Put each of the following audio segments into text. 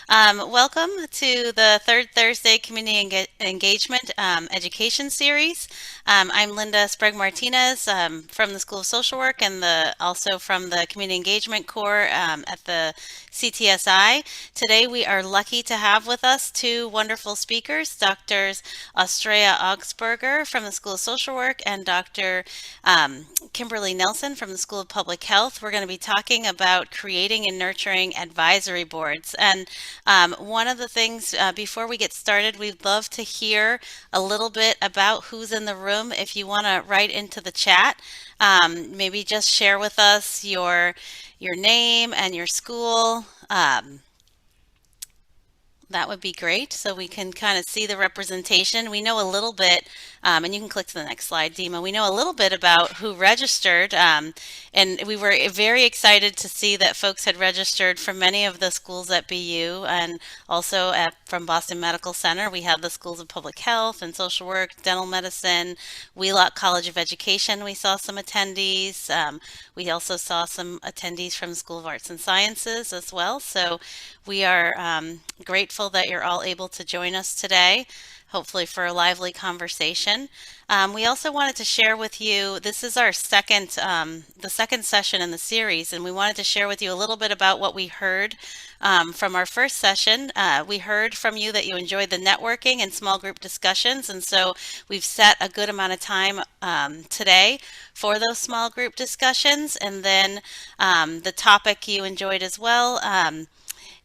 Welcome to the third Thursday Community Engagement Education Series. I'm Linda Sprague Martinez from the School of Social Work and also from the Community Engagement Corps at the CTSI. Today we are lucky to have with us two wonderful speakers, Drs. Astrea Augsburger from the School of Social Work and Dr. Kimberly Nelson from the School of Public Health. We're going to be talking about creating and nurturing advisory boards. And one of the things before we get started, we'd love to hear a little bit about who's in the room. If you want to write into the chat, maybe just share with us your name and your school. That would be great so we can kind of see the representation. We know a little bit, and you can click to the next slide, Dima. We know a little bit about who registered, and we were very excited to see that folks had registered from many of the schools at BU and also from Boston Medical Center. We have the schools of public health and social work, dental medicine, Wheelock College of Education. We saw some attendees. We also saw some attendees from the School of Arts and Sciences as well. So we are grateful that you're all able to join us today, hopefully for a lively conversation. We also wanted to share with you, this is our the second session in the series, and we wanted to share with you a little bit about what we heard from our first session. We heard from you that you enjoyed the networking and small group discussions, and so we've set a good amount of time today for those small group discussions, and then the topic you enjoyed as well.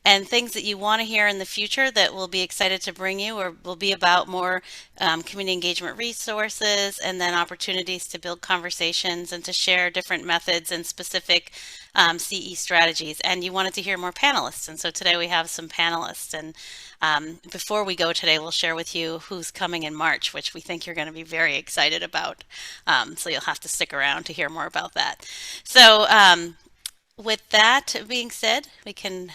And things that you want to hear in the future that we'll be excited to bring you, or will be about more community engagement resources, and then opportunities to build conversations and to share different methods and specific CE strategies. And you wanted to hear more panelists, and so today we have some panelists. And before we go today, we'll share with you who's coming in March, which we think you're going to be very excited about. So you'll have to stick around to hear more about that. So with that being said, we can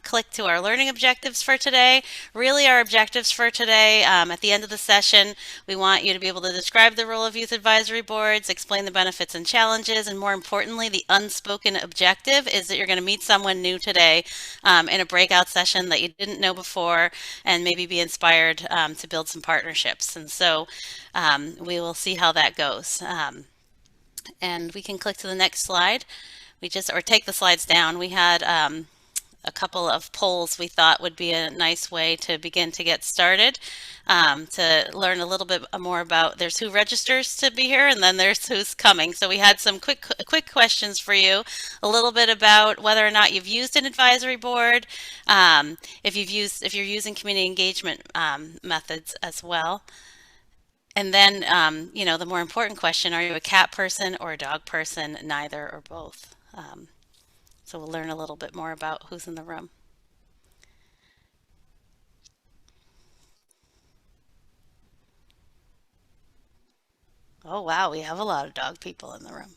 click to our learning objectives for today. Really, our objectives for today, at the end of the session, we want you to be able to describe the role of youth advisory boards, explain the benefits and challenges, and more importantly, the unspoken objective is that you're going to meet someone new today in a breakout session that you didn't know before, and maybe be inspired to build some partnerships. And so we will see how that goes. And we can click to the next slide. Or take the slides down. We had a couple of polls we thought would be a nice way to begin to get started, to learn a little bit more about, there's who registers to be here, and then there's who's coming. So we had some quick questions for you, a little bit about whether or not you've used an advisory board, if you're using community engagement methods as well. And then, the more important question, are you a cat person or a dog person, neither or both? So we'll learn a little bit more about who's in the room. Oh, wow, we have a lot of dog people in the room.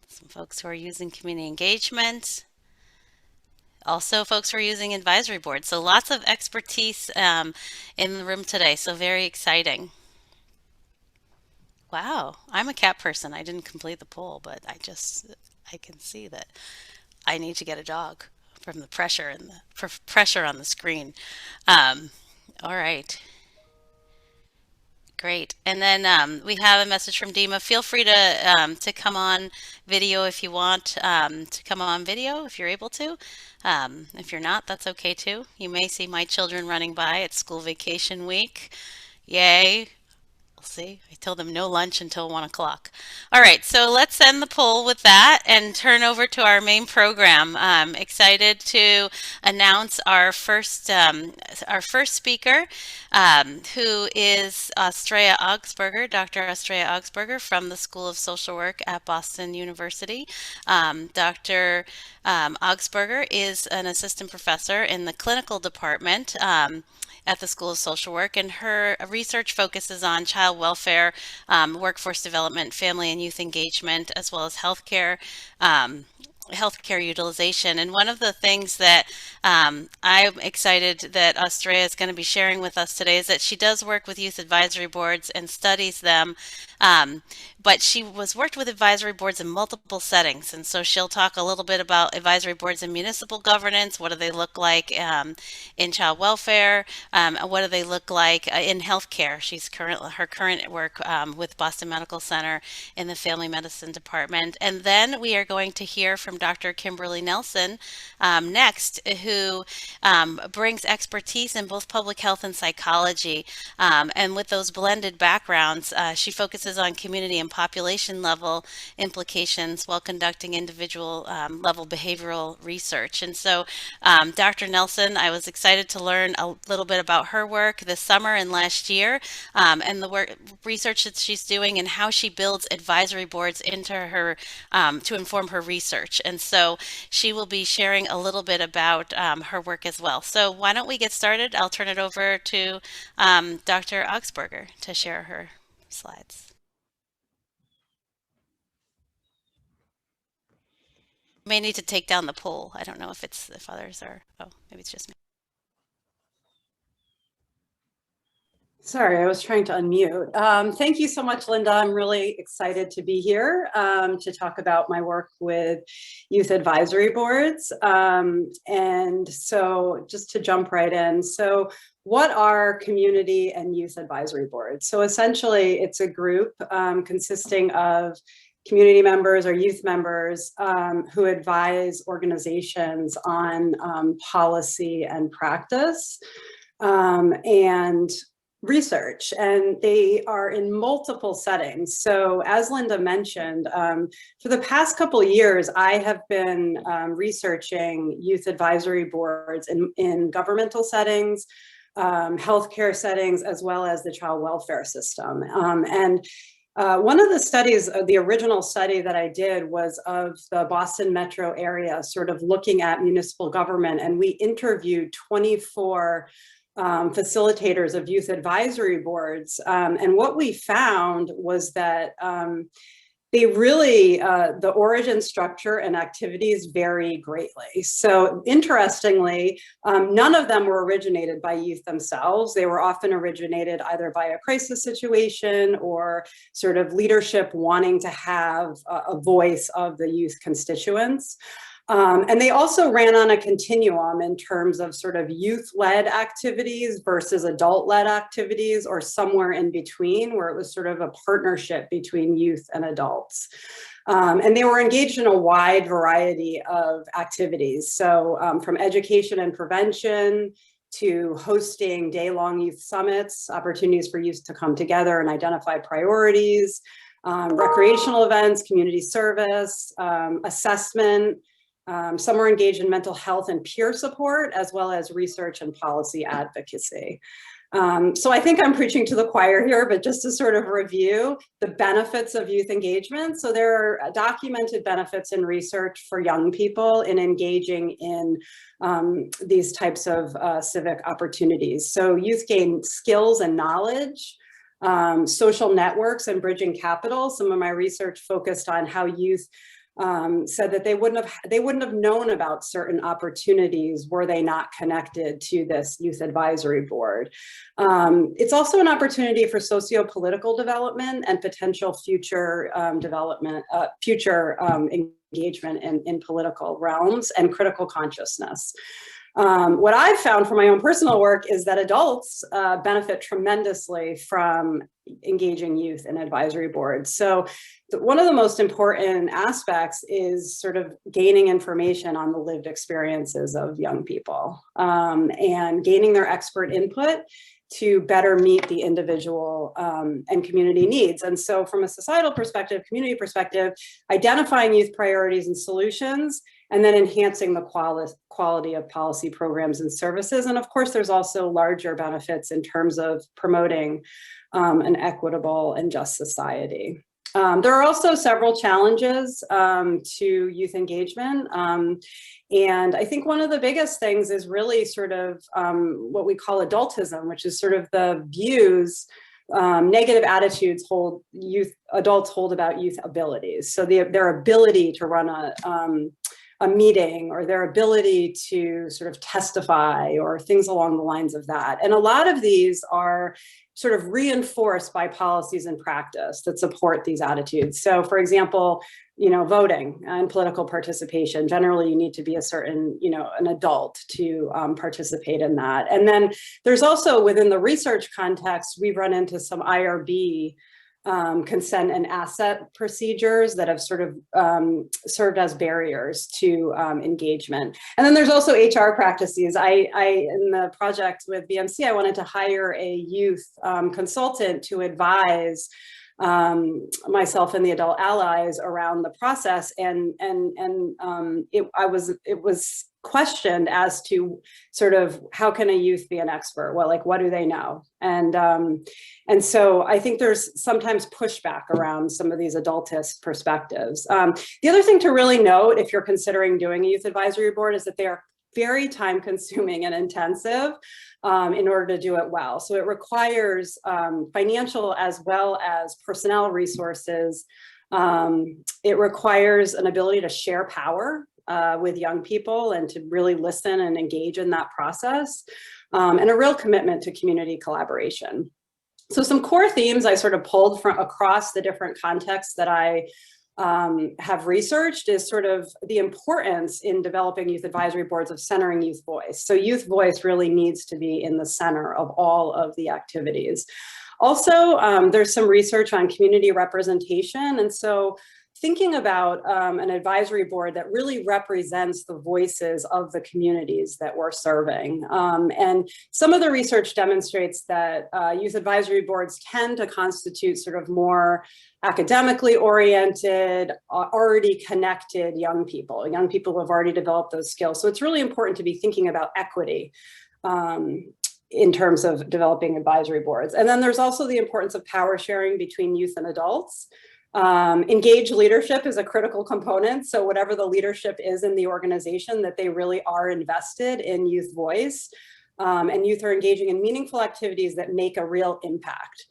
Some folks who are using community engagement. Also, folks who are using advisory boards. So lots of expertise in the room today. So very exciting. Wow, I'm a cat person. I didn't complete the poll, but I can see that I need to get a dog from the pressure and the pressure on the screen. All right. Great. And then we have a message from Dima. Feel free to come on video if you want to come on video if you're able to. If you're not, that's okay too. You may see my children running by. It's school vacation week. Yay. We'll see. I told them no lunch until 1 o'clock. All right, so let's end the poll with that and turn over to our main program. I'm excited to announce our first speaker, who is Astrea Augsburger, Dr. Astrea Augsburger from the School of Social Work at Boston University. Dr. Augsburger is an assistant professor in the clinical department at the School of Social Work, and her research focuses on child welfare, workforce development, family and youth engagement, as well as healthcare utilization. And one of the things that I'm excited that Astrea is going to be sharing with us today is that she does work with youth advisory boards and studies them But she was worked with advisory boards in multiple settings, and so she'll talk a little bit about advisory boards in municipal governance. What do they look like in child welfare? What do they look like in healthcare? Her current work with Boston Medical Center in the Family Medicine Department. And then we are going to hear from Dr. Kimberly Nelson next, who brings expertise in both public health and psychology. And with those blended backgrounds, she focuses on community and population level implications while conducting individual level behavioral research. And so, Dr. Nelson, I was excited to learn a little bit about her work this summer and last year, and the research that she's doing and how she builds advisory boards into her to inform her research. And so she will be sharing a little bit about her work as well. So why don't we get started? I'll turn it over to Dr. Augsburger to share her slides. You may need to take down the poll. I don't know if others are, oh, maybe it's just me. Sorry, I was trying to unmute. Thank you so much, Linda. I'm really excited to be here to talk about my work with youth advisory boards. And so just to jump right in. So what are community and youth advisory boards? So essentially, it's a group consisting of community members or youth members who advise organizations on policy and practice and research, and they are in multiple settings. So as Linda mentioned, for the past couple of years, I have been researching youth advisory boards in governmental settings, healthcare settings, as well as the child welfare system. One of the studies, the original study that I did was of the Boston metro area, sort of looking at municipal government, and we interviewed 24 facilitators of youth advisory boards. And what we found was that they really, the origin, structure, and activities vary greatly. So interestingly, none of them were originated by youth themselves. They were often originated either by a crisis situation or sort of leadership wanting to have a voice of the youth constituents. And they also ran on a continuum in terms of sort of youth-led activities versus adult-led activities, or somewhere in between, where it was sort of a partnership between youth and adults. And they were engaged in a wide variety of activities. So from education and prevention to hosting day-long youth summits, opportunities for youth to come together and identify priorities, recreational events, community service, assessment. Some were engaged in mental health and peer support, as well as research and policy advocacy. So I think I'm preaching to the choir here, but just to sort of review the benefits of youth engagement. So there are documented benefits in research for young people in engaging in these types of civic opportunities. So youth gain skills and knowledge, social networks, and bridging capital. Some of my research focused on how youth said that they wouldn't have known about certain opportunities were they not connected to this youth advisory board. It's also an opportunity for socio-political development and potential future engagement in political realms and critical consciousness. What I've found from my own personal work is that adults benefit tremendously from engaging youth in advisory boards. So one of the most important aspects is sort of gaining information on the lived experiences of young people and gaining their expert input to better meet the individual and community needs. And so from a societal perspective, community perspective, identifying youth priorities and solutions, and then enhancing the quality of policy programs and services. And of course, there's also larger benefits in terms of promoting an equitable and just society. There are also several challenges to youth engagement. And I think one of the biggest things is really sort of what we call adultism, which is sort of the views, negative attitudes adults hold about youth abilities. So their ability to run a a meeting or their ability to sort of testify or things along the lines of that. And a lot of these are sort of reinforced by policies and practice that support these attitudes. So for example, voting and political participation, generally you need to be a certain, an adult to participate in that. And then there's also within the research context, we've run into some IRB consent and asset procedures that have sort of served as barriers to engagement. And then there's also HR practices. I in the project with BMC, I wanted to hire a youth consultant to advise myself and the adult allies around the process, and it was questioned as to sort of how can a youth be an expert? Well, like what do they know? And so I think there's sometimes pushback around some of these adultist perspectives. The other thing to really note if you're considering doing a youth advisory board is that they are very time consuming and intensive in order to do it well. So it requires financial as well as personnel resources. It requires an ability to share power with young people and to really listen and engage in that process, and a real commitment to community collaboration. So some core themes I sort of pulled from across the different contexts that I have researched is sort of the importance in developing youth advisory boards of centering youth voice. So youth voice really needs to be in the center of all of the activities. Also, there's some research on community representation. And so thinking about an advisory board that really represents the voices of the communities that we're serving. And some of the research demonstrates that youth advisory boards tend to constitute sort of more academically oriented, already connected young people who have already developed those skills. So it's really important to be thinking about equity in terms of developing advisory boards. And then there's also the importance of power sharing between youth and adults. Engaged leadership is a critical component. So whatever the leadership is in the organization, that they really are invested in youth voice, and youth are engaging in meaningful activities that make a real impact.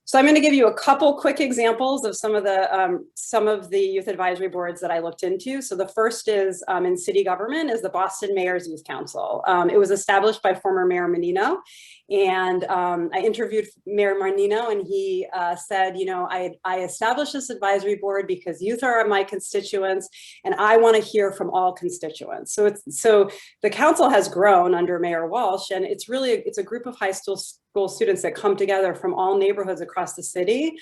So I'm going to give you a couple quick examples of some of the youth advisory boards that I looked into. So the first is in city government is the Boston Mayor's Youth Council. It was established by former Mayor Menino. And I interviewed Mayor Marnino, and he said, I established this advisory board because youth are my constituents, and I want to hear from all constituents. So the council has grown under Mayor Walsh, and it's a group of high school students that come together from all neighborhoods across the city.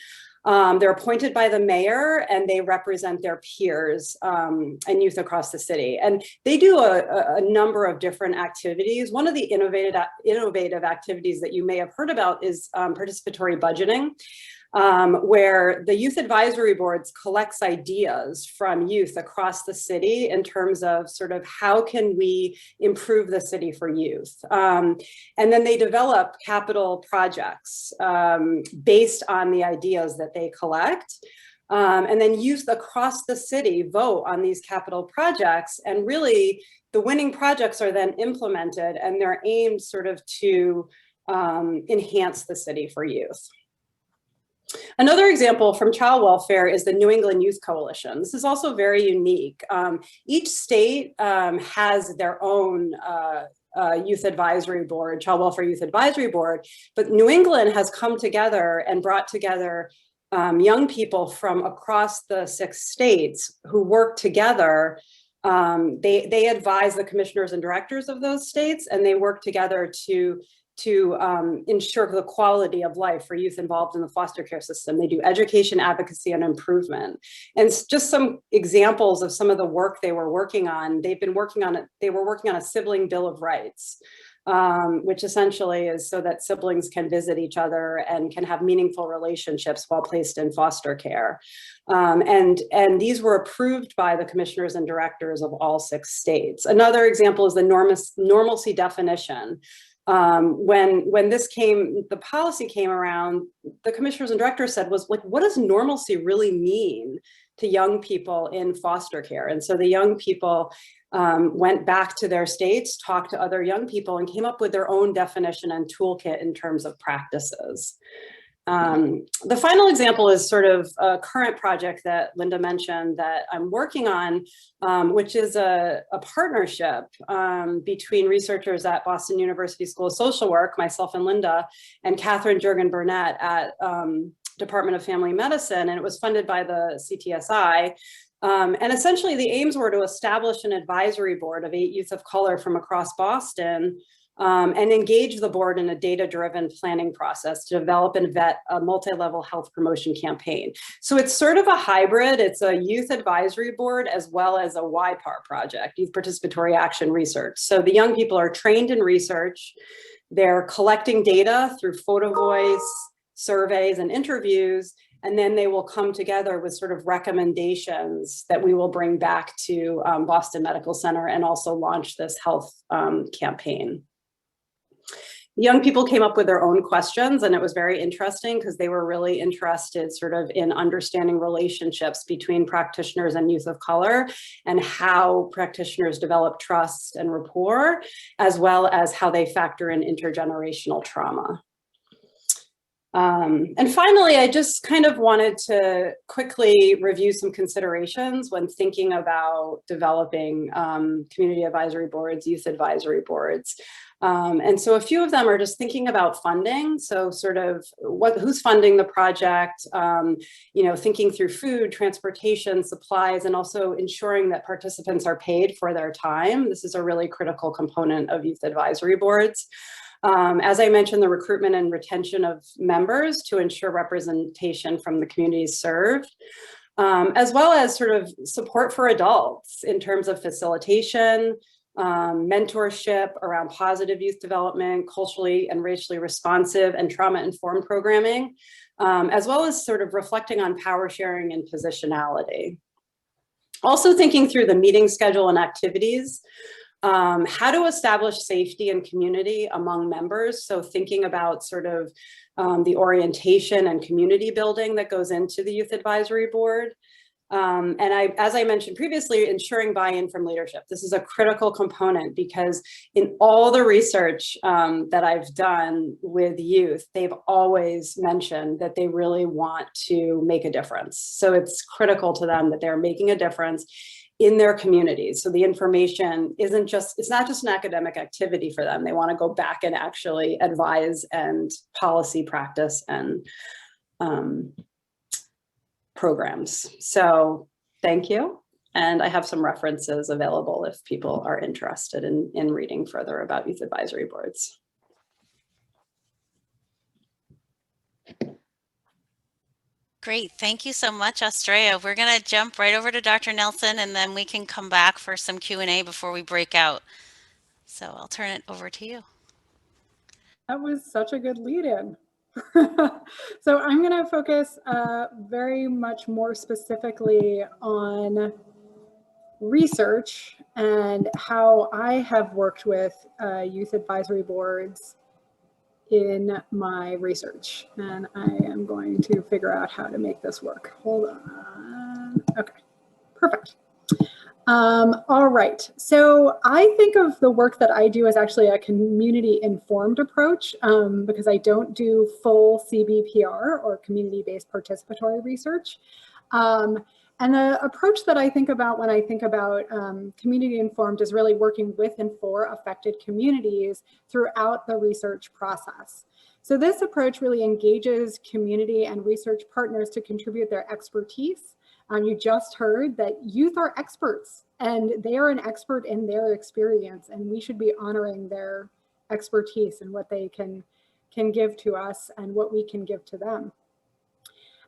They're appointed by the mayor, and they represent their peers and youth across the city. And they do a number of different activities. One of the innovative activities that you may have heard about is participatory budgeting, where the youth advisory boards collects ideas from youth across the city in terms of sort of how can we improve the city for youth. And then they develop capital projects based on the ideas that they collect. And then youth across the city vote on these capital projects, and really the winning projects are then implemented, and they're aimed sort of to enhance the city for youth. Another example from child welfare is the New England Youth Coalition. This is also very unique. Each state has their own youth advisory board, child welfare youth advisory board, but New England has come together and brought together young people from across the 6 states who work together. They advise the commissioners and directors of those states, and they work together to ensure the quality of life for youth involved in the foster care system. They do education, advocacy, and improvement. And just some examples of some of the work they were working on. They were working on a sibling bill of rights, which essentially is so that siblings can visit each other and can have meaningful relationships while placed in foster care. And these were approved by the commissioners and directors of all 6 states. Another example is the normalcy definition. When the policy came around, the commissioners and directors said was like, what does normalcy really mean to young people in foster care? And so the young people went back to their states, talked to other young people, and came up with their own definition and toolkit in terms of practices. The final example is sort of a current project that Linda mentioned that I'm working on, which is a partnership between researchers at Boston University School of Social Work, myself and Linda, and Catherine Jurgen-Burnett at Department of Family Medicine, and it was funded by the CTSI. And essentially the aims were to establish an advisory board of 8 youth of color from across Boston, and engage the board in a data-driven planning process to develop and vet a multi-level health promotion campaign. So it's sort of a hybrid. It's a youth advisory board as well as a YPAR project, Youth Participatory Action Research. So the young people are trained in research. They're collecting data through photo voice, surveys, and interviews, and then they will come together with sort of recommendations that we will bring back to Boston Medical Center and also launch this health campaign. Young people came up with their own questions, and it was very interesting because they were really interested sort of in understanding relationships between practitioners and youth of color and how practitioners develop trust and rapport, as well as how they factor in intergenerational trauma. And finally, I just kind of wanted to quickly review some considerations when thinking about developing community advisory boards, youth advisory boards. And so a few of them are just thinking about funding. So sort of who's funding the project, you know, thinking through food, transportation, supplies, and also ensuring that participants are paid for their time. This is a really critical component of youth advisory boards. As I mentioned, the recruitment and retention of members to ensure representation from the communities served, as well as sort of support for adults in terms of facilitation, mentorship around positive youth development, culturally and racially responsive and trauma-informed programming, as well as sort of reflecting on power sharing and positionality. Also thinking through the meeting schedule and activities, how to establish safety and community among members. So thinking about sort of the orientation and community building that goes into the youth advisory board. And as I mentioned previously, ensuring buy-in from leadership. This is a critical component because in all the research that I've done with youth, they've always mentioned that they really want to make a difference. So it's critical to them that they're making a difference in their communities. So the information isn't just, it's not just an academic activity for them. They want to go back and actually advise and policy practice and programs. So thank you. And I have some references available if people are interested in reading further about youth advisory boards. Great. Thank you so much, Australia. We're going to jump right over to Dr. Nelson, and then we can come back for some Q&A before we break out. So I'll turn it over to you. That was such a good lead-in. So I'm going to focus very much more specifically on research and how I have worked with youth advisory boards in my research. And I am going to figure out how to make this work. Hold on. Okay, perfect. All right, so I think of the work that I do as actually a community-informed approach because I don't do full CBPR or community-based participatory research. And the approach that I think about when I think about community-informed is really working with and for affected communities throughout the research process. So this approach really engages community and research partners to contribute their expertise. You just heard that youth are experts and they are an expert in their experience, and we should be honoring their expertise and what they can give to us and what we can give to them.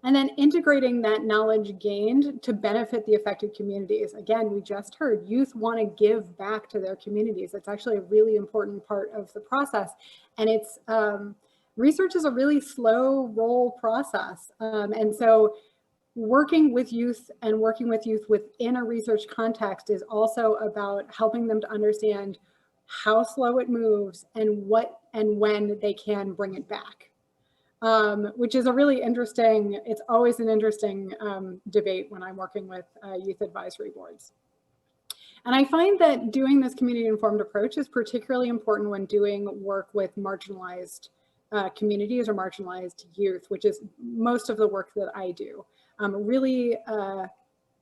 And then integrating that knowledge gained to benefit the affected communities. Again, we just heard youth want to give back to their communities. It's actually a really important part of the process. And it's research is a really slow roll process. And so working with youth and working with youth within a research context is also about helping them to understand how slow it moves and what and when they can bring it back. Which is a really interesting, it's always an interesting debate when I'm working with youth advisory boards. And I find that doing this community-informed approach is particularly important when doing work with marginalized communities or marginalized youth, which is most of the work that I do. Really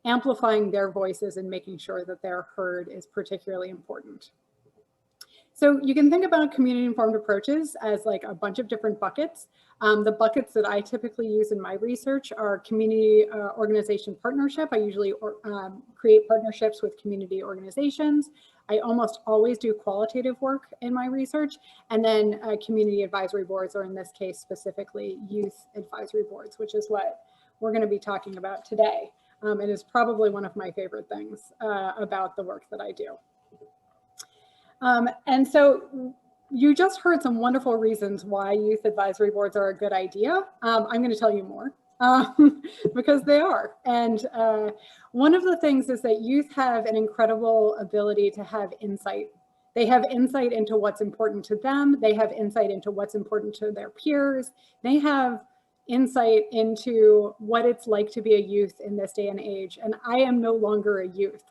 amplifying their voices and making sure that they're heard is particularly important. So you can think about community-informed approaches as like a bunch of different buckets. The buckets that I typically use in my research are community organization partnership. I usually create partnerships with community organizations. I almost always do qualitative work in my research, and then community advisory boards, or in this case specifically youth advisory boards, which is what we're going to be talking about today. It is probably one of my favorite things about the work that I do. And so you just heard some wonderful reasons why youth advisory boards are a good idea. I'm going to tell you more because they are. And one of the things is that youth have an incredible ability to have insight. They have insight into what's important to them. They have insight into what's important to their peers. They have insight into what it's like to be a youth in this day and age. And I am no longer a youth.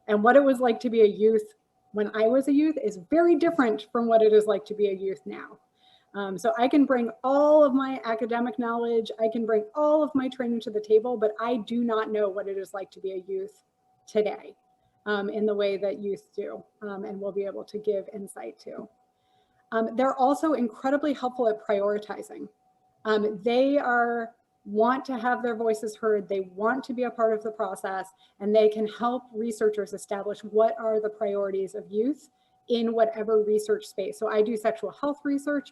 And what it was like to be a youth when I was a youth is very different from what it is like to be a youth now. So I can bring all of my academic knowledge, I can bring all of my training to the table, but I do not know what it is like to be a youth today in the way that youth do, and we'll be able to give insight to. They're also incredibly helpful at prioritizing. They want to have their voices heard, they want to be a part of the process, and they can help researchers establish what are the priorities of youth in whatever research space. So I do sexual health research.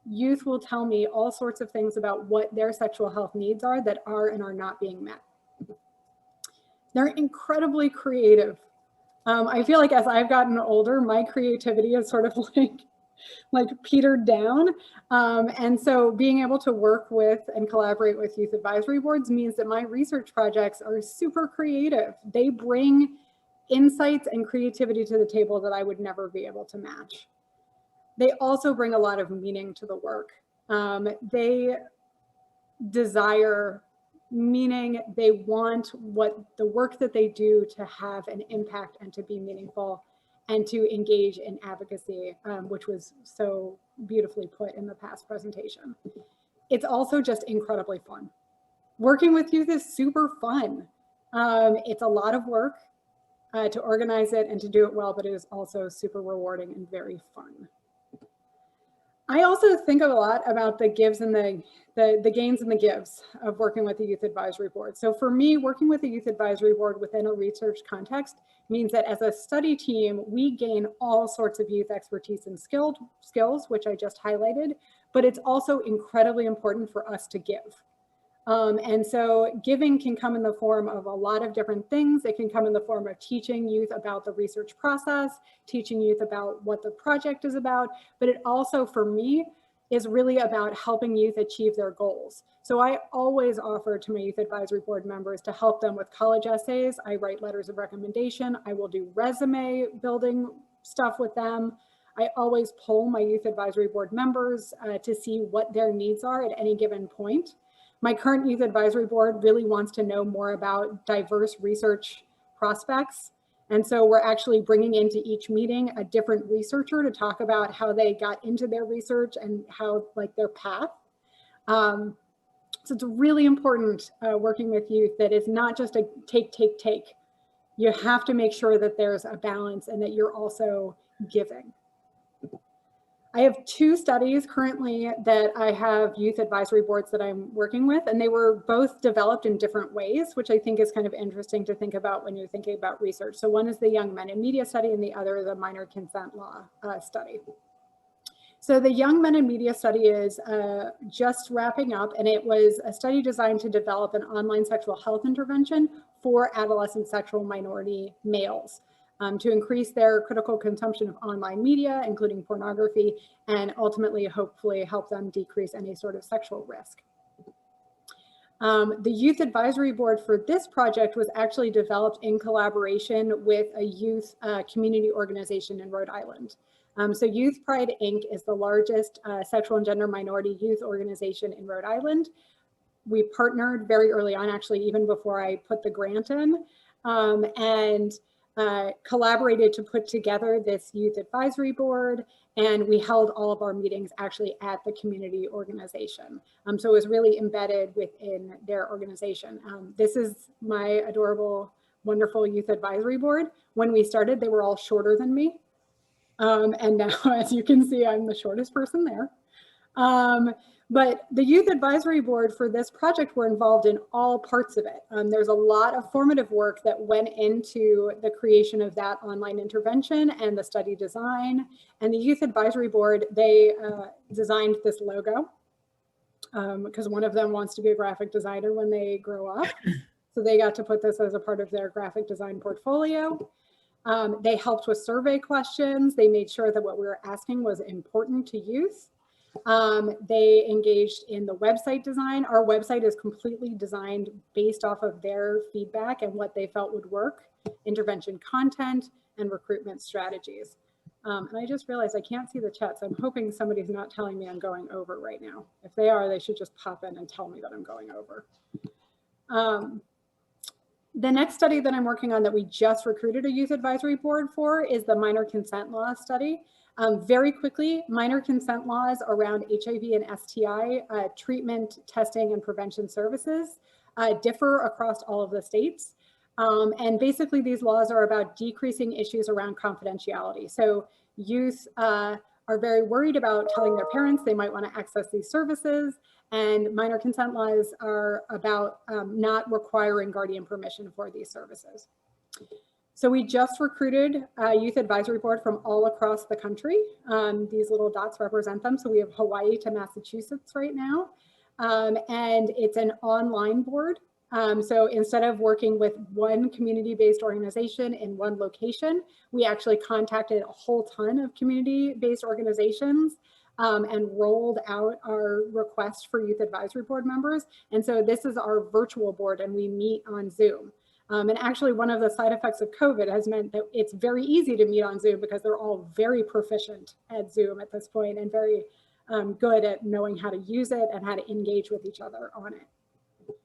Youth will tell me all sorts of things about what their sexual health needs are that are and are not being met. They're incredibly creative. I feel like as I've gotten older, my creativity is sort of like petered down. And so being able to work with and collaborate with youth advisory boards means that my research projects are super creative. They bring insights and creativity to the table that I would never be able to match. They also bring a lot of meaning to the work. They desire meaning. They want what the work that they do to have an impact and to be meaningful, and to engage in advocacy, which was so beautifully put in the past presentation. It's also just incredibly fun. Working with youth is super fun. It's a lot of work to organize it and to do it well, but it is also super rewarding and very fun. I also think a lot about the gives and the gains and the gives of working with the youth advisory board. So for me, working with the youth advisory board within a research context means that as a study team, we gain all sorts of youth expertise and skills, which I just highlighted, but it's also incredibly important for us to give. And so giving can come in the form of a lot of different things. It can come in the form of teaching youth about the research process, teaching youth about what the project is about, but it also, for me, is really about helping youth achieve their goals. So I always offer to my youth advisory board members to help them with college essays. I write letters of recommendation. I will do resume building stuff with them. I always poll my youth advisory board members to see what their needs are at any given point. My current youth advisory board really wants to know more about diverse research prospects. And so we're actually bringing into each meeting a different researcher to talk about how they got into their research and how, like, their path. So it's really important working with youth that it's not just a take. You have to make sure that there's a balance and that you're also giving. I have 2 studies currently that I have youth advisory boards that I'm working with, and they were both developed in different ways, which I think is kind of interesting to think about when you're thinking about research. So one is the Young Men in Media study, and the other is a minor consent law study. So the Young Men in Media study is just wrapping up, and it was a study designed to develop an online sexual health intervention for adolescent sexual minority males. To increase their critical consumption of online media, including pornography, and ultimately, hopefully, help them decrease any sort of sexual risk. The youth advisory board for this project was actually developed in collaboration with a youth community organization in Rhode Island. So Youth Pride, Inc. is the largest sexual and gender minority youth organization in Rhode Island. We partnered very early on, actually, even before I put the grant in. collaborated to put together this youth advisory board, and we held all of our meetings actually at the community organization. So it was really embedded within their organization. This is my adorable, wonderful youth advisory board. When we started, they were all shorter than me. And now, as you can see, I'm the shortest person there. But the Youth Advisory Board for this project were involved in all parts of it. There's a lot of formative work that went into the creation of that online intervention and the study design. And the Youth Advisory Board, they designed this logo because one of them wants to be a graphic designer when they grow up. So they got to put this as a part of their graphic design portfolio. They helped with survey questions. They made sure that what we were asking was important to youth. They engaged in the website design. Our website is completely designed based off of their feedback and what they felt would work, intervention content, and recruitment strategies. And I just realized I can't see the chat, so I'm hoping somebody's not telling me I'm going over right now. If they are, they should just pop in and tell me that I'm going over. The next study that I'm working on that we just recruited a youth advisory board for is the minor consent law study. Very quickly, minor consent laws around HIV and STI treatment, testing, and prevention services differ across all of the states. And basically, these laws are about decreasing issues around confidentiality. So youth are very worried about telling their parents they might want to access these services. And minor consent laws are about not requiring guardian permission for these services. So we just recruited a youth advisory board from all across the country. These little dots represent them. So we have Hawaii to Massachusetts right now. And it's an online board. So instead of working with one community-based organization in one location, we actually contacted a whole ton of community-based organizations and rolled out our request for youth advisory board members. And so this is our virtual board, and we meet on Zoom. And actually, one of the side effects of COVID has meant that it's very easy to meet on Zoom because they're all very proficient at Zoom at this point and very good at knowing how to use it and how to engage with each other on it.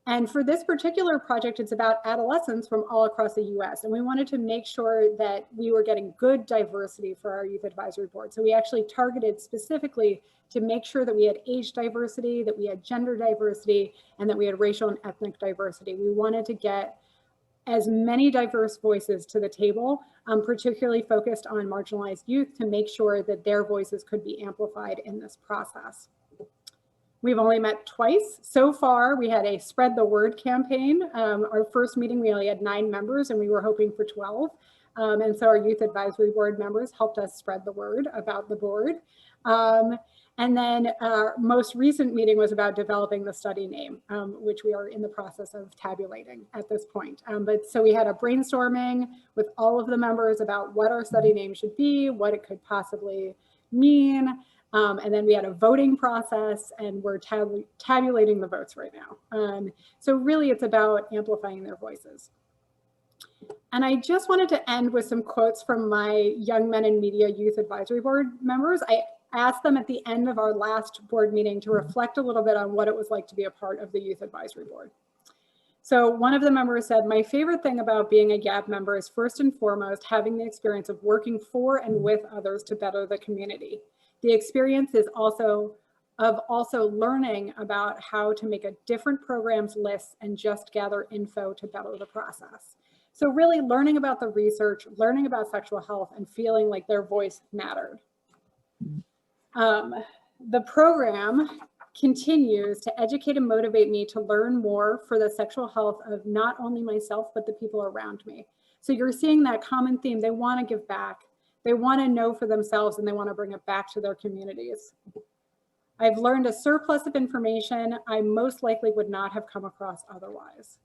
And for this particular project, it's about adolescents from all across the US. And we wanted to make sure that we were getting good diversity for our youth advisory board. So we actually targeted specifically to make sure that we had age diversity, that we had gender diversity, and that we had racial and ethnic diversity. We wanted to get as many diverse voices to the table, particularly focused on marginalized youth, to make sure that their voices could be amplified in this process. We've only met twice. So far, we had a spread the word campaign. Our first meeting, we only had 9 members and we were hoping for 12. And so our youth advisory board members helped us spread the word about the board. And then our most recent meeting was about developing the study name, which we are in the process of tabulating at this point. But so we had a brainstorming with all of the members about what our study name should be, what it could possibly mean. And then we had a voting process, and we're tabulating the votes right now. So really it's about amplifying their voices. And I just wanted to end with some quotes from my Young Men in Media Youth Advisory Board members. I asked them at the end of our last board meeting to reflect a little bit on what it was like to be a part of the Youth Advisory Board. So one of the members said, "My favorite thing about being a GAB member is first and foremost having the experience of working for and with others to better the community. The experience is also learning about how to make a different programs lists and just gather info to better the process." So really learning about the research, learning about sexual health, and feeling like their voice mattered. The program continues to educate and motivate me to learn more for the sexual health of not only myself, but the people around me. So you're seeing that common theme. They want to give back. They want to know for themselves, and they want to bring it back to their communities. I've learned a surplus of information I most likely would not have come across otherwise.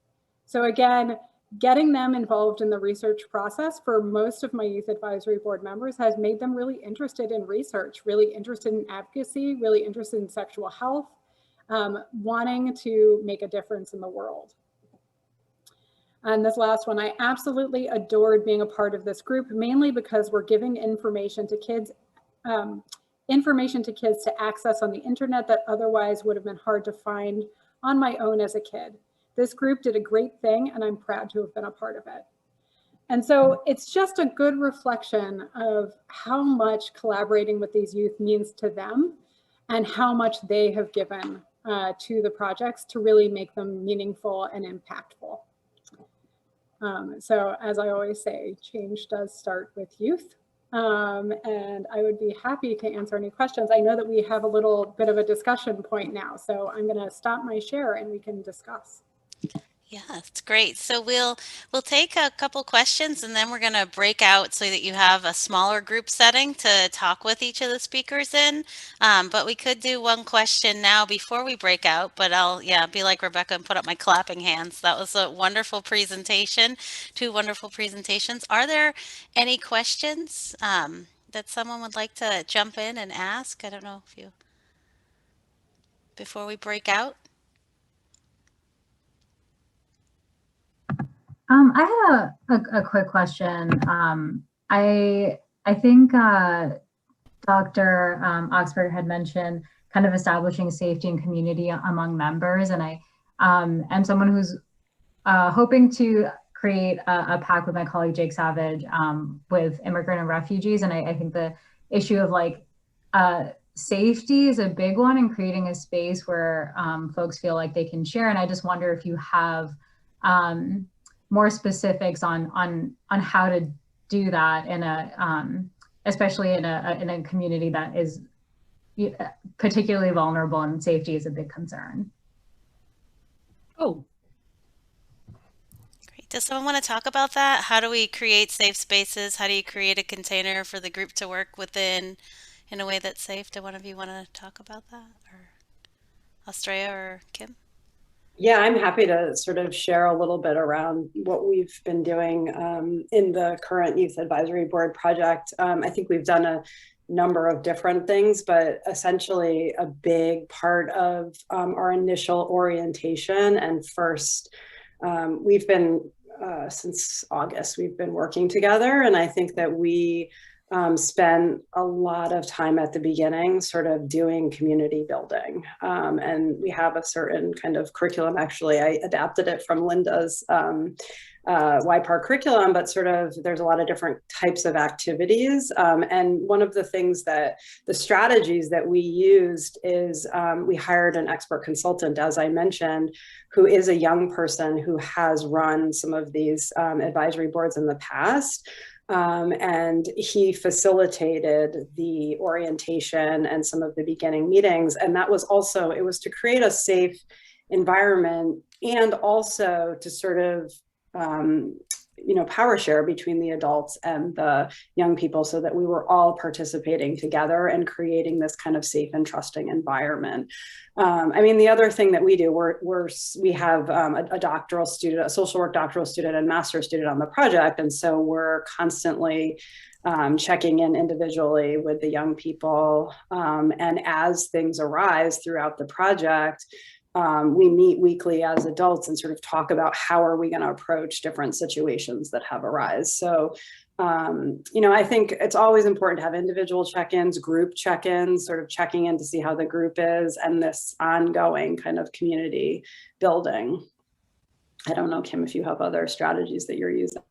So again, getting them involved in the research process for most of my youth advisory board members has made them really interested in research, really interested in advocacy, really interested in sexual health, wanting to make a difference in the world. And this last one, I absolutely adored being a part of this group, mainly because we're giving information to kids to access on the internet that otherwise would have been hard to find on my own as a kid. This group did a great thing, and I'm proud to have been a part of it. And so it's just a good reflection of how much collaborating with these youth means to them and how much they have given to the projects to really make them meaningful and impactful. So as I always say, change does start with youth. And I would be happy to answer any questions. I know that we have a little bit of a discussion point now, so I'm going to stop my share and we can discuss. Yeah, that's great. So we'll take a couple questions and then we're going to break out so that you have a smaller group setting to talk with each of the speakers in. But we could do one question now before we break out, but I'll be like Rebecca and put up my clapping hands. That was a wonderful presentation, two wonderful presentations. Are there any questions that someone would like to jump in and ask? I don't know if you, before we break out. I had a quick question. I think Dr. Augsburger had mentioned kind of establishing safety and community among members, and I am someone who's hoping to create a pact with my colleague Jake Savage with immigrant and refugees, and I think the issue of like safety is a big one in creating a space where folks feel like they can share, and I just wonder if you have more specifics on how to do that in a especially in a community that is particularly vulnerable and safety is a big concern. Oh, Great. Does someone want to talk about that? How do we create safe spaces? How do you create a container for the group to work within in a way that's safe? Do one of you want to talk about that? Or Australia or Kim? yeah, I'm happy to sort of share a little bit around what we've been doing in the current Youth Advisory Board project. I think we've done a number of different things, but essentially a big part of our initial orientation and first, we've been, since August, we've been working together. And I think that we spent a lot of time at the beginning sort of doing community building. And we have a certain kind of curriculum. Actually, I adapted it from Linda's YPAR curriculum, but sort of there's a lot of different types of activities. And one of the things that the strategies that we used is we hired an expert consultant, as I mentioned, who is a young person who has run some of these advisory boards in the past. And he facilitated the orientation and some of the beginning meetings. And that was also, it was to create a safe environment and also to sort of, power share between the adults and the young people so that we were all participating together and creating this kind of safe and trusting environment. I mean, the other thing that we do, we have a doctoral student, a social work doctoral student and master's student on the project. And so we're constantly checking in individually with the young people. And as things arise throughout the project, we meet weekly as adults and sort of talk about how are we going to approach different situations that have arise. So, I think it's always important to have individual check-ins, group check-ins, sort of checking in to see how the group is, and this ongoing kind of community building. I don't know, Kim, if you have other strategies that you're using.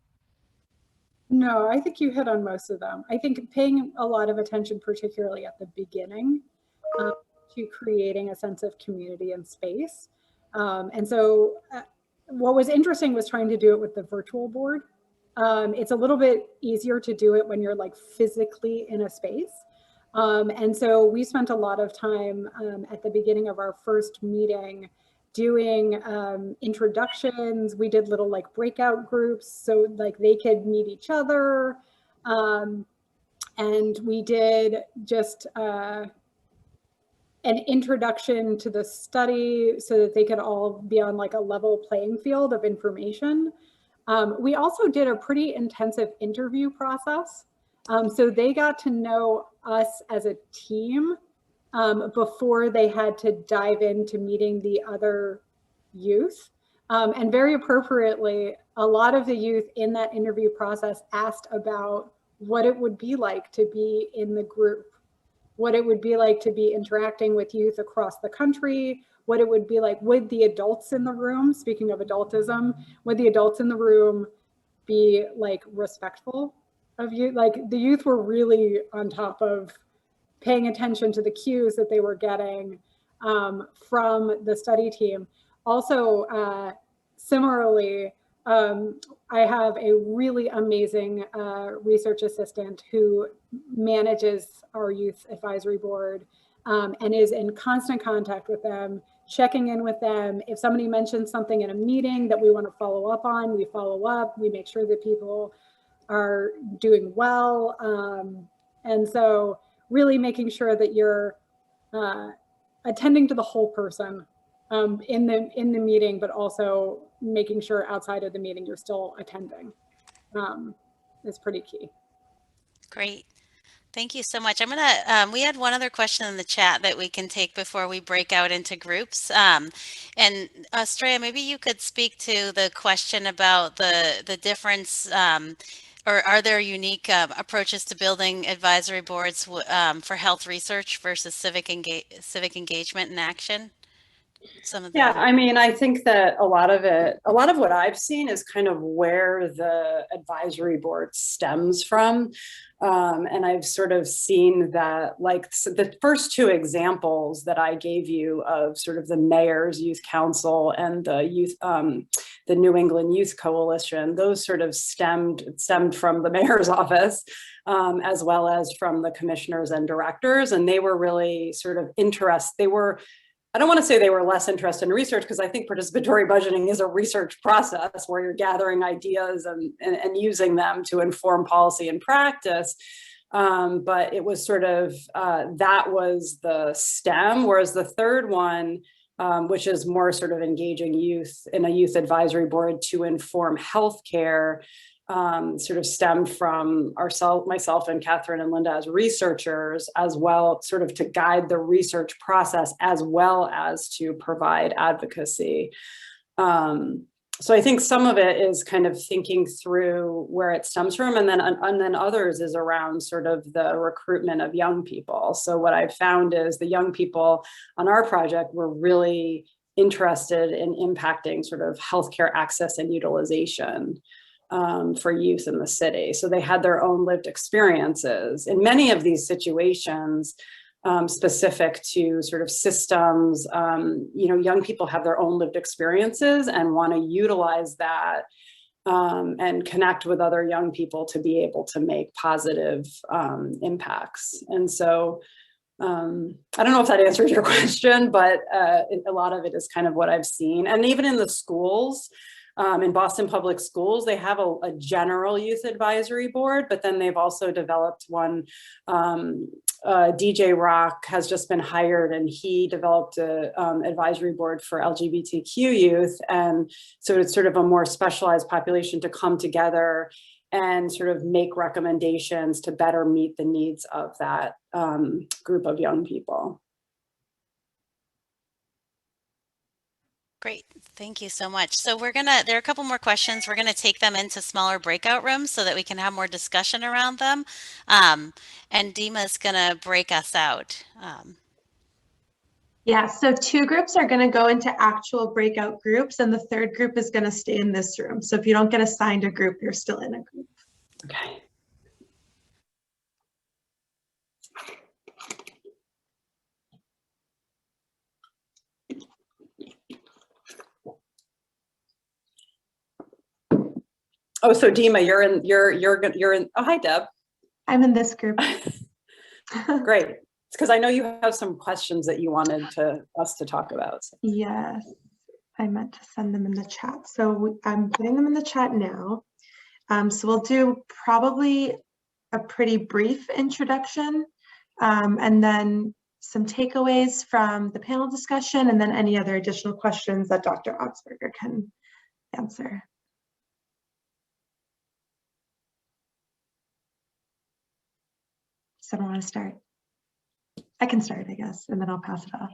No, I think you hit on most of them. I think paying a lot of attention, particularly at the beginning, to creating a sense of community and space. And so what was interesting was trying to do it with the virtual board. It's a little bit easier to do it when you're like physically in a space. And so we spent a lot of time at the beginning of our first meeting doing introductions. We did little like breakout groups so like they could meet each other. And we did just an introduction to the study so that they could all be on like a level playing field of information. We also did a pretty intensive interview process. So they got to know us as a team before they had to dive into meeting the other youth. And very appropriately, a lot of the youth in that interview process asked about what it would be like to be in the group, what it would be like to be interacting with youth across the country, what it would be like with the adults in the room, speaking of adultism, with the adults in the room, be like respectful of you. Like the youth were really on top of paying attention to the cues that they were getting from the study team. Also, similarly, I have a really amazing research assistant who manages our youth advisory board and is in constant contact with them, checking in with them. If somebody mentions something in a meeting that we want to follow up on, we follow up. We make sure that people are doing well. And so really making sure that you're attending to the whole person in the meeting, but also making sure outside of the meeting you're still attending is pretty key. Great. Thank you so much. I'm gonna, we had one other question in the chat that we can take before we break out into groups. And Estrella, maybe you could speak to the question about the difference, or are there unique approaches to building advisory boards for health research versus civic engagement and action? Some of the Yeah, I mean, I think that a lot of what I've seen is kind of where the advisory board stems from. And I've sort of seen that, like, so the first two examples that I gave you of sort of the mayor's youth council and the New England Youth Coalition, those sort of stemmed from the mayor's office, as well as from the commissioners and directors. And they were really sort of I don't want to say they were less interested in research, because I think participatory budgeting is a research process where you're gathering ideas and using them to inform policy and practice. But it was sort of, that was the stem, whereas the third one, which is more sort of engaging youth in a youth advisory board to inform healthcare, sort of stemmed from myself and Catherine and Linda as researchers, as well, sort of to guide the research process as well as to provide advocacy. So I think some of it is kind of thinking through where it stems from, and then others is around sort of the recruitment of young people. So what I've found is the young people on our project were really interested in impacting sort of healthcare access and utilization for youth in the city. So they had their own lived experiences. In many of these situations, specific to sort of systems, young people have their own lived experiences and want to utilize that and connect with other young people to be able to make positive impacts. And so I don't know if that answers your question, but a lot of it is kind of what I've seen. And even in the schools, in Boston Public Schools, they have a general youth advisory board, but then they've also developed one. DJ Rock has just been hired, and he developed a advisory board for LGBTQ youth. And so it's sort of a more specialized population to come together and sort of make recommendations to better meet the needs of that group of young people. Great. Thank you so much. So there are a couple more questions. We're gonna take them into smaller breakout rooms so that we can have more discussion around them. And Dima's gonna break us out. Yeah, so 2 groups are going to go into actual breakout groups, and the third group is going to stay in this room. So if you don't get assigned a group, you're still in a group. Okay. Oh, so Dima, you're in, oh, hi, Deb. I'm in this group. Great. It's because I know you have some questions that you wanted us to talk about. So. Yes, I meant to send them in the chat. So I'm putting them in the chat now. So we'll do probably a pretty brief introduction, and then some takeaways from the panel discussion, and then any other additional questions that Dr. Augsburger can answer. So I don't want to start. I can start, I guess, and then I'll pass it off.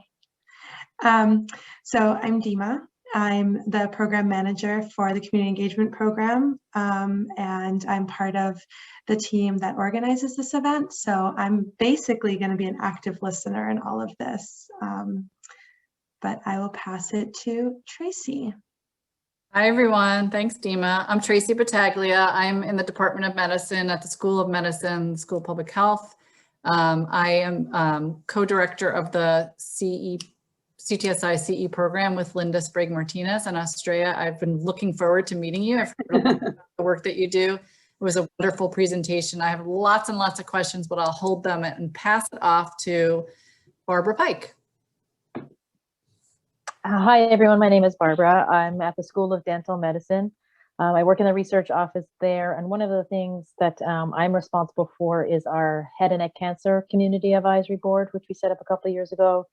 So I'm Dima. I'm the program manager for the community engagement program, and I'm part of the team that organizes this event. So I'm basically going to be an active listener in all of this, but I will pass it to Tracy. Hi, everyone. Thanks, Dima. I'm Tracy Battaglia. I'm in the Department of Medicine at the School of Medicine, School of Public Health. I am co-director of the CTSI CE program with Linda Sprague Martinez in Australia. I've been looking forward to meeting you. I've heard about the work that you do. It was a wonderful presentation. I have lots and lots of questions, but I'll hold them and pass it off to Barbara Pike. Hi, everyone. My name is Barbara. I'm at the School of Dental Medicine. I work in the research office there. And one of the things that I'm responsible for is our Head and Neck Cancer Community Advisory Board, which we set up a couple of years ago,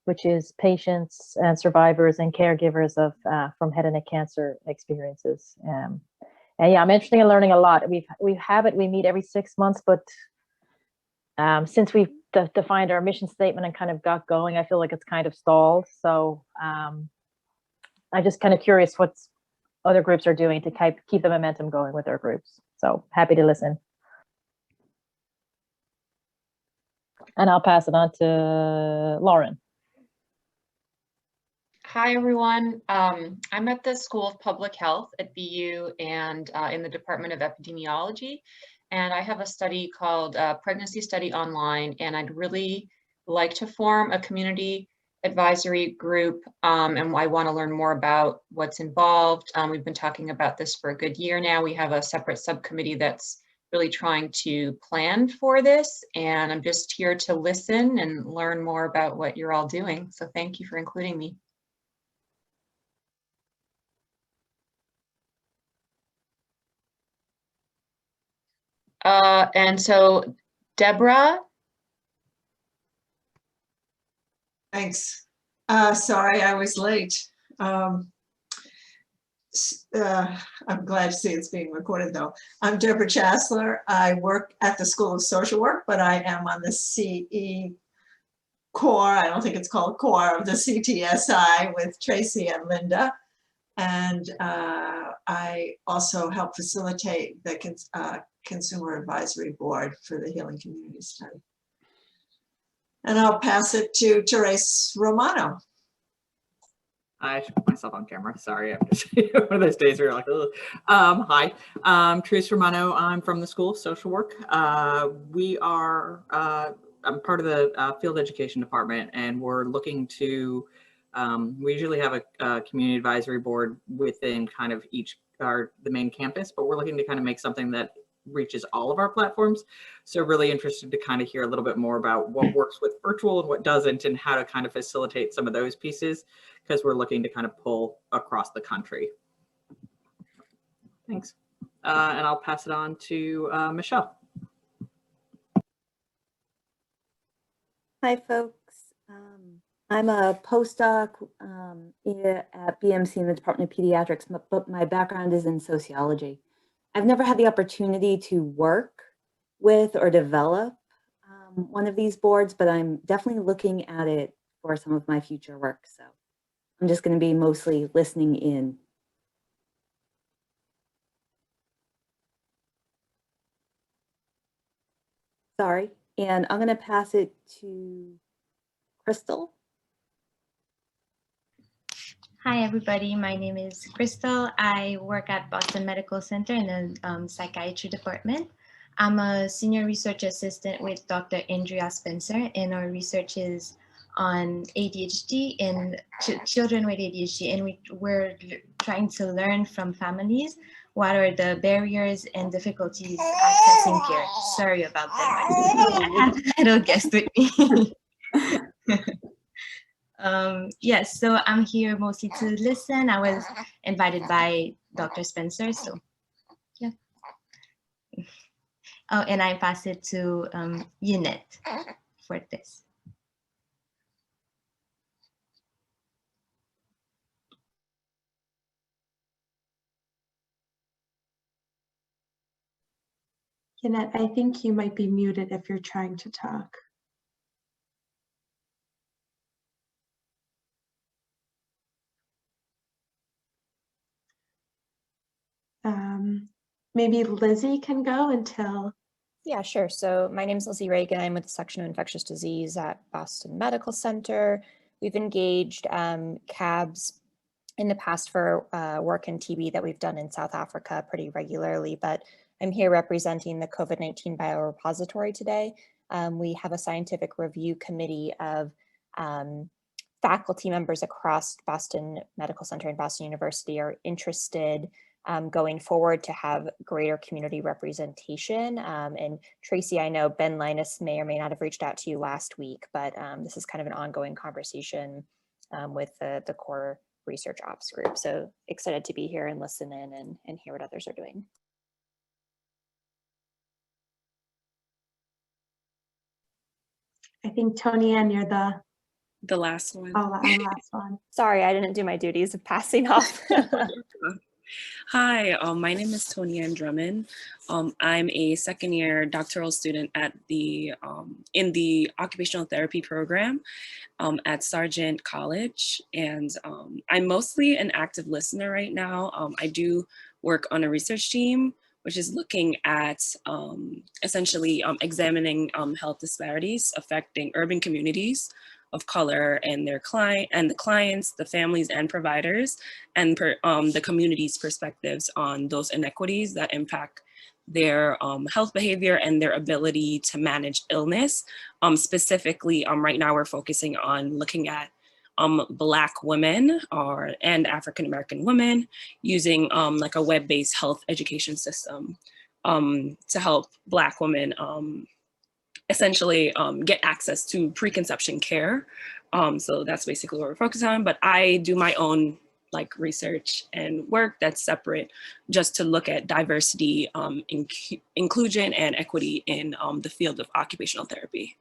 which is patients and survivors and caregivers of from head and neck cancer experiences. And yeah, I'm interested in learning a lot. We meet every 6 months, but since we've defined our mission statement and kind of got going, I feel like it's kind of stalled. So I'm just kind of curious what other groups are doing to keep the momentum going with their groups. So happy to listen. And I'll pass it on to Lauren. Hi, everyone. I'm at the School of Public Health at BU and in the Department of Epidemiology. And I have a study called Pregnancy Study Online, and I'd really like to form a community advisory group, and I want to learn more about what's involved. We've been talking about this for a good year now. We have a separate subcommittee that's really trying to plan for this, and I'm just here to listen and learn more about what you're all doing. So thank you for including me. And so, Deborah. Thanks. Sorry, I was late. I'm glad to see it's being recorded, though. I'm Deborah Chassler. I work at the School of Social Work, but I am on the CE core. I don't think it's called core of the CTSI with Tracy and Linda. And I also help facilitate the Consumer Advisory Board for the Healing Community Study. And I'll pass it to Therese Romano. I should put myself on camera. Sorry, I'm just one of those days where you're like, ugh. Hi, I'm Therese Romano. I'm from the School of Social Work. I'm part of the field education department, and we're looking to, we usually have a community advisory board within kind of the main campus, but we're looking to kind of make something that reaches all of our platforms. So really interested to kind of hear a little bit more about what works with virtual and what doesn't, and how to kind of facilitate some of those pieces, because we're looking to kind of pull across the country. Thanks. And I'll pass it on to Michelle. Hi, folks. I'm a postdoc at BMC in the Department of Pediatrics, but my background is in sociology. I've never had the opportunity to work with or develop one of these boards, but I'm definitely looking at it for some of my future work. So I'm just going to be mostly listening in. Sorry. And I'm going to pass it to Crystal. Hi, everybody. My name is Crystal. I work at Boston Medical Center in the psychiatry department. I'm a senior research assistant with Dr. Andrea Spencer, and our research is on ADHD and children with ADHD. And we're trying to learn from families what are the barriers and difficulties accessing care. Sorry about that. I have a little guest with me. Yes, so I'm here mostly to listen. I was invited by Dr. Spencer, so yeah. Oh, and I pass it to Yunette for this. Yunette, I think you might be muted if you're trying to talk. Maybe Lizzie can go until. Yeah, sure. So my name is Lizzie Reagan. I'm with the Section of Infectious Disease at Boston Medical Center. We've engaged CABs in the past for work in TB that we've done in South Africa pretty regularly, but I'm here representing the COVID-19 biorepository today. We have a scientific review committee of faculty members across Boston Medical Center and Boston University are interested going forward to have greater community representation. And Tracy, I know Ben Linus may or may not have reached out to you last week, but this is kind of an ongoing conversation with the core research ops group. So excited to be here and listen in and hear what others are doing. I think Tony Ann, you're the last one. Oh, the last one. Sorry, I didn't do my duties of passing off. Hi, my name is Tony Ann Drummond. I'm a second-year doctoral student at the in the occupational therapy program at Sargent College, and I'm mostly an active listener right now. I do work on a research team, which is looking at essentially examining health disparities affecting urban communities of color and their the clients, the families and providers, and the community's perspectives on those inequities that impact their health behavior and their ability to manage illness. Specifically, right now we're focusing on looking at Black women and African-American women using like a web-based health education system to help Black women essentially get access to preconception care. So that's basically what we're focused on, but I do my own like research and work that's separate just to look at diversity, inclusion and equity in the field of occupational therapy.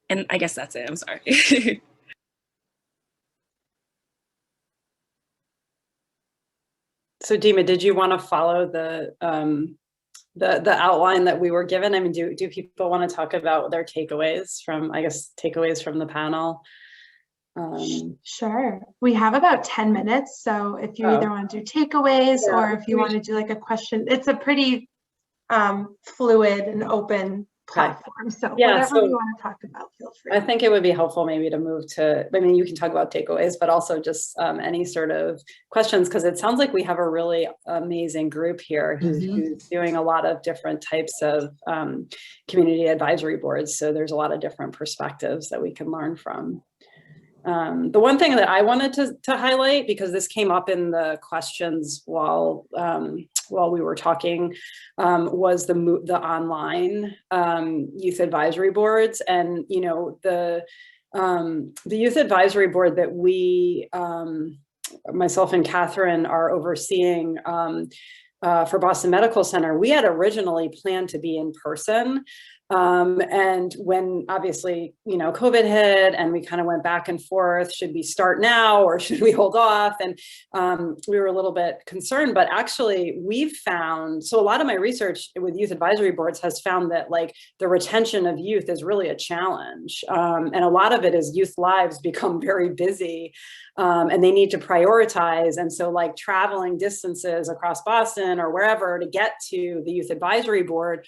And I guess that's it, I'm sorry. So Dima, did you want to follow the outline that we were given? I mean, do people want to talk about their takeaways from, I guess, takeaways from the panel? Sure. We have about 10 minutes. So if you either want to do takeaways or if you want to do like a question, it's a pretty fluid and open platform. So whatever you want to talk about, feel free. I think it would be helpful maybe to move to, I mean, you can talk about takeaways, but also just any sort of questions, because it sounds like we have a really amazing group here who's doing a lot of different types of community advisory boards. So there's a lot of different perspectives that we can learn from. The one thing that I wanted to highlight, because this came up in the questions while we were talking, was the online youth advisory boards. And you know, the youth advisory board that we, myself and Catherine, are overseeing for Boston Medical Center, we had originally planned to be in person. And when obviously, you know, COVID hit and we kind of went back and forth, should we start now or should we hold off? And we were a little bit concerned, but actually we've found, so a lot of my research with youth advisory boards has found that like the retention of youth is really a challenge. And a lot of it is youth lives become very busy and they need to prioritize. And so like traveling distances across Boston or wherever to get to the youth advisory board.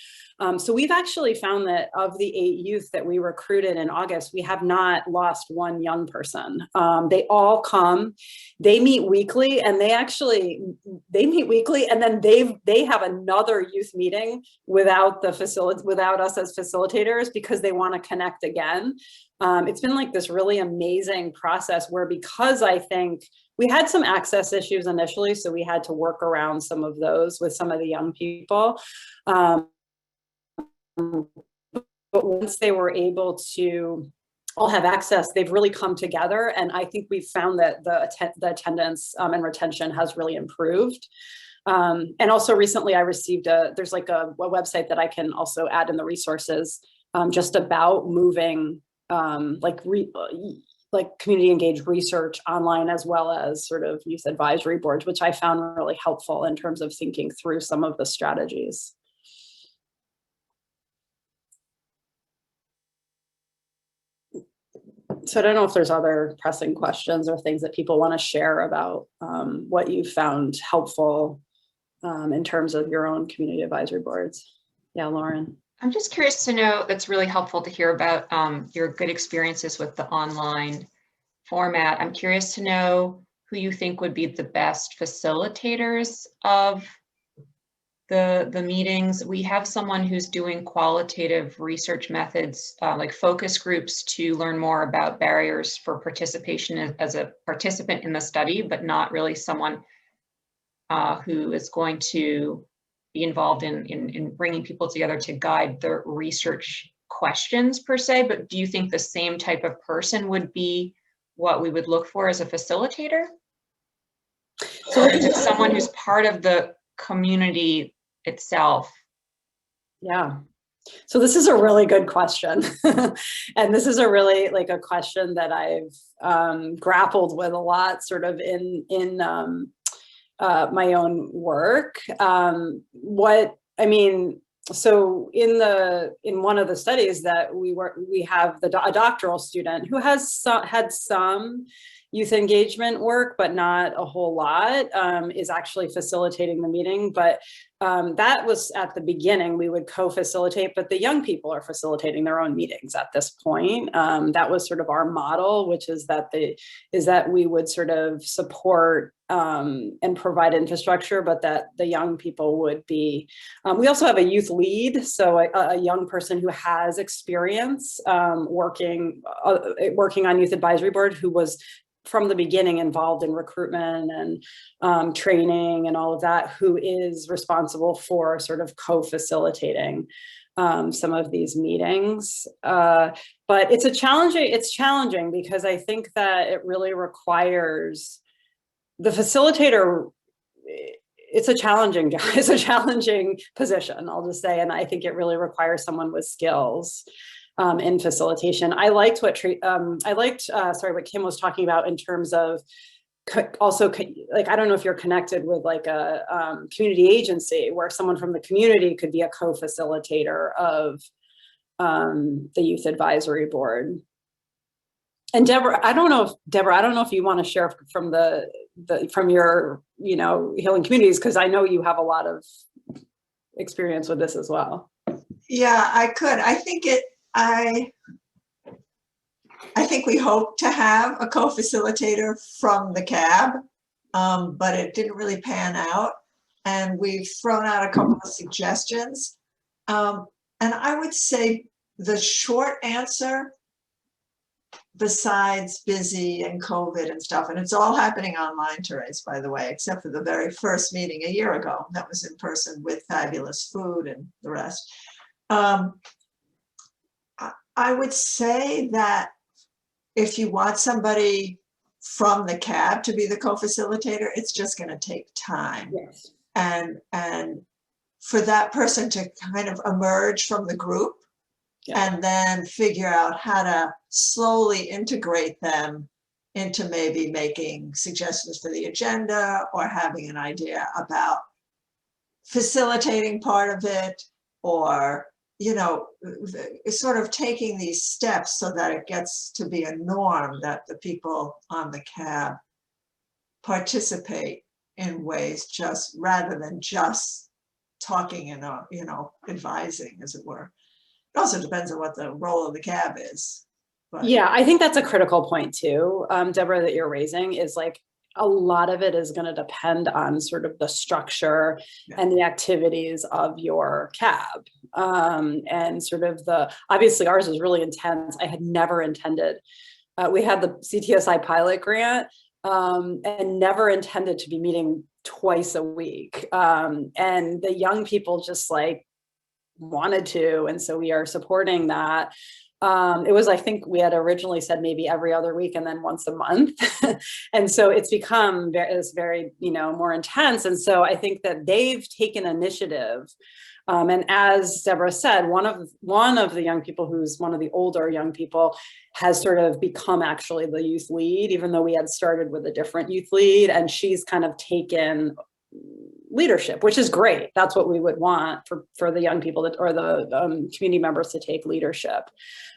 So we've actually found that of the 8 youth that we recruited in August, we have not lost one young person. They all come, they meet weekly, and they meet weekly, and then they have another youth meeting without us as facilitators because they want to connect again. It's been like this really amazing process where, because I think we had some access issues initially, so we had to work around some of those with some of the young people. But once they were able to all have access, they've really come together. And I think we've found that the attendance and retention has really improved. And also recently I received there's like a website that I can also add in the resources just about moving like community engaged research online, as well as sort of youth advisory boards, which I found really helpful in terms of thinking through some of the strategies. So I don't know if there's other pressing questions or things that people want to share about what you found helpful in terms of your own community advisory boards. Yeah, Lauren. I'm just curious to know, that's really helpful to hear about your good experiences with the online format. I'm curious to know who you think would be the best facilitators of the meetings. We have someone who's doing qualitative research methods, like focus groups, to learn more about barriers for participation as a participant in the study, but not really someone who is going to be involved in bringing people together to guide the research questions per se. But do you think the same type of person would be what we would look for as a facilitator? So is it someone who's part of the community itself? Yeah. So this is a really good question. And this is a really like a question that I've grappled with a lot sort of in my own work. So in one of the studies that we have a doctoral student who has had some youth engagement work, but not a whole lot, is actually facilitating the meeting. But that was at the beginning, we would co-facilitate, but the young people are facilitating their own meetings at this point. That was sort of our model, which is that we would sort of support and provide infrastructure, but that the young people would be, we also have a youth lead. So a young person who has experience working on youth advisory board, who was from the beginning involved in recruitment and training and all of that, who is responsible for sort of co-facilitating some of these meetings. But it's challenging because I think that it really requires the facilitator. It's a challenging position, I'll just say. And I think it really requires someone with skills in facilitation. I liked what Kim was talking about in terms of also, like, I don't know if you're connected with like a community agency where someone from the community could be a co-facilitator of the youth advisory board. And Deborah, I don't know if you want to share from from your, healing communities, because I know you have a lot of experience with this as well. Yeah, I could. I think we hope to have a co-facilitator from the CAB, but it didn't really pan out. And we've thrown out a couple of suggestions. And I would say the short answer, besides busy and COVID and stuff, and it's all happening online, Therese, by the way, except for the very first meeting a year ago. That was in person with fabulous food and the rest. I would say that if you want somebody from the CAB to be the co-facilitator, it's just going to take time. Yes. And for that person to kind of emerge from the group, yeah, and then figure out how to slowly integrate them into maybe making suggestions for the agenda or having an idea about facilitating part of it, or sort of taking these steps so that it gets to be a norm that the people on the CAB participate in ways rather than just talking and advising, as it were. It also depends on what the role of the CAB is. But. Yeah, I think that's a critical point too, Deborah, that you're raising, is like a lot of it is going to depend on sort of the structure, yeah, and the activities of your CAB. And sort of obviously ours is really intense. I had never intended, we had the CTSI pilot grant and never intended to be meeting twice a week. And the young people just like wanted to, and so we are supporting that. It was, I think we had originally said maybe every other week and then once a month. And so it's become very, more intense. And so I think that they've taken initiative. And as Deborah said, one of the young people, who's one of the older young people, has sort of become actually the youth lead, even though we had started with a different youth lead, and she's kind of taken leadership, which is great. That's what we would want for the young people or the community members to take leadership.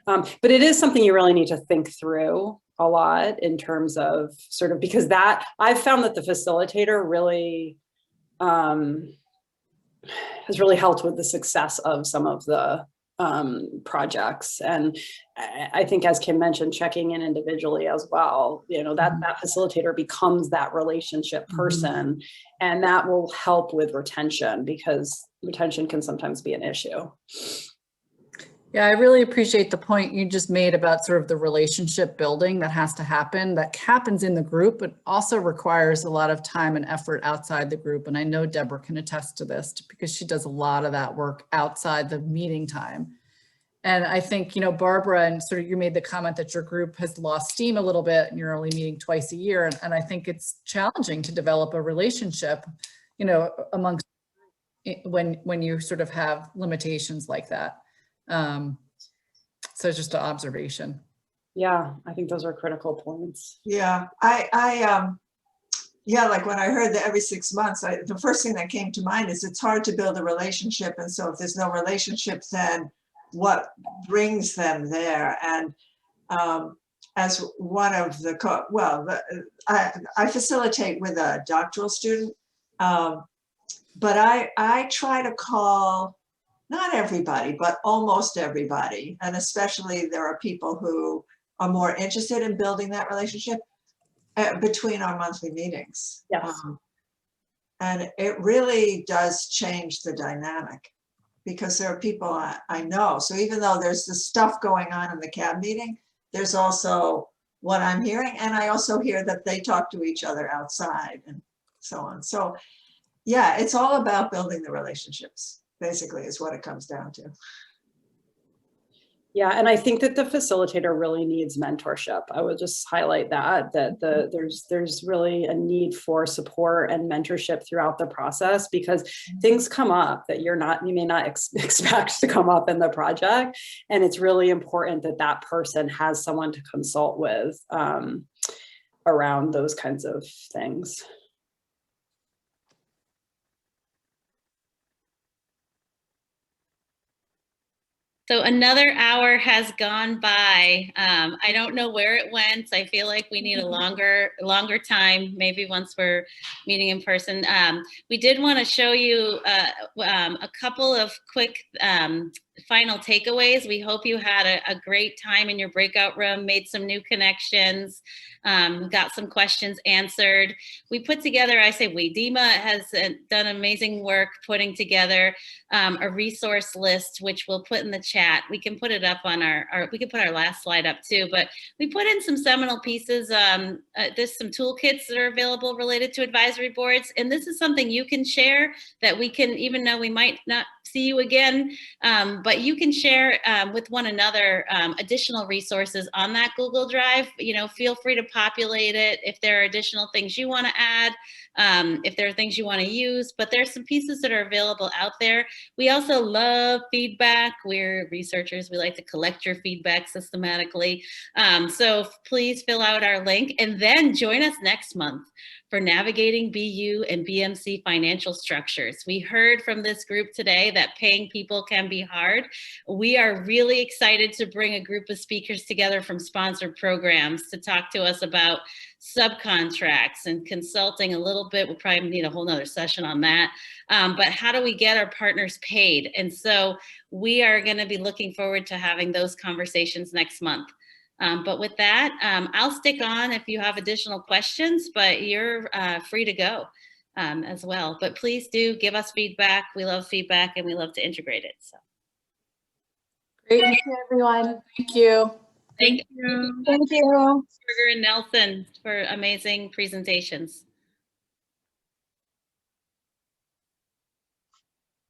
But it is something you really need to think through a lot in terms of sort of, because I've found that the facilitator really, has really helped with the success of some of the projects. And I think, as Kim mentioned, checking in individually as well, you know, that facilitator becomes that relationship person, and that will help with retention, because retention can sometimes be an issue. Yeah, I really appreciate the point you just made about sort of the relationship building that has to happen, that happens in the group, but also requires a lot of time and effort outside the group. And I know Deborah can attest to this because she does a lot of that work outside the meeting time. And I think, you know, Barbara, and sort of you made the comment that your group has lost steam a little bit and you're only meeting twice a year. And I think it's challenging to develop a relationship, you know, amongst when you sort of have limitations like that. So just an observation. Yeah, I think those are critical points. Yeah, yeah, like when I heard that every 6 months, the first thing that came to mind is it's hard to build a relationship. And so if there's no relationship, then what brings them there? And as one of the, I facilitate with a doctoral student, but I try to call not everybody, but almost everybody. And especially there are people who are more interested in building that relationship between our monthly meetings. Yes. And it really does change the dynamic, because there are people I know. So even though there's the stuff going on in the CAB meeting, there's also what I'm hearing. And I also hear that they talk to each other outside and so on. So yeah, it's all about building the relationships, basically, is what it comes down to. Yeah, and I think that the facilitator really needs mentorship. I would just highlight that there's really a need for support and mentorship throughout the process, because things come up that you may not expect to come up in the project, and it's really important that that person has someone to consult with around those kinds of things. So another hour has gone by. I don't know where it went. I feel like we need a longer time, maybe once we're meeting in person. We did want to show you a couple of quick final takeaways. We hope you had a great time in your breakout room, made some new connections, got some questions answered. We put together, I say we, Dima has done amazing work putting together a resource list, which we'll put in the chat. We can put it up on we can put our last slide up too, but we put in some seminal pieces. There's some toolkits that are available related to advisory boards. And this is something you can share that we can, even though we might not see you again, but you can share with one another additional resources on that Google Drive. You know, feel free to populate it if there are additional things you want to add, if there are things you want to use, but there's some pieces that are available out there. We also love feedback. We're researchers. We like to collect your feedback systematically. So please fill out our link and then join us next month for navigating BU and BMC financial structures. We heard from this group today that paying people can be hard. We are really excited to bring a group of speakers together from sponsored programs to talk to us about subcontracts and consulting a little bit. We'll probably need a whole nother session on that. But how do we get our partners paid? And so we are going to be looking forward to having those conversations next month. But with that, I'll stick on if you have additional questions, but you're free to go as well. But please do give us feedback. We love feedback and we love to integrate it. So Great. Thank you, everyone. Thank you. Thank you. Thank you. Augsburger and Nelson for amazing presentations.